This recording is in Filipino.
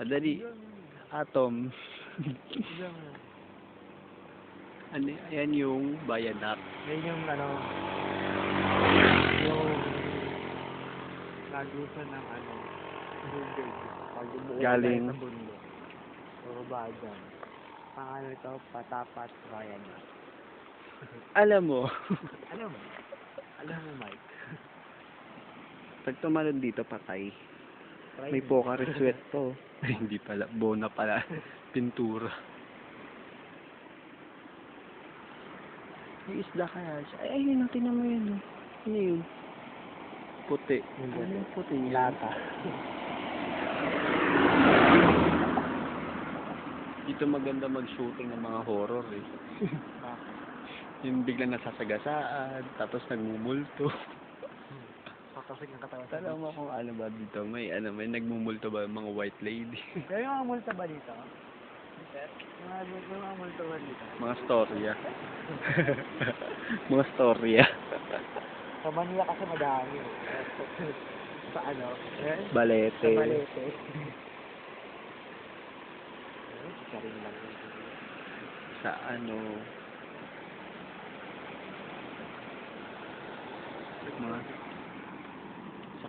Madali. Atom. Ano, ayan yung bayanak. Yan yung ano, yung nagusan ng ano, tubig. Pag umuwi Galing. tayo sa bundok. Puro ba dyan? Pang ano ito, patapat, bayan. Alam mo, Alam mo? Alam mo, Mike? pag tumalon dito, patay. Try May mo. Pocari Sweat to. Ay, hindi pala. Bona pala. Pintura. May isda kaya siya. Ay, ayun, tinan mo yun. Oh. Ano yun? Puti. Hindi. Ano yung puti yun? Lata. Dito maganda mag-shooting ng mga horror eh. Bakit? Yung biglang nasasagasaan, tapos nagmumulto. Pakasig ng katawan. Alam mo kung ano ba dito, may nagmumulto ba mga white lady? Pero yung mga multa ba dito? Yung mga multa ba dito? Mga storya. Mga storya. Sa Manila kasi madami. Sa ano? Eh? Balete. Sa Balete. Karin lang. Sa ano, mga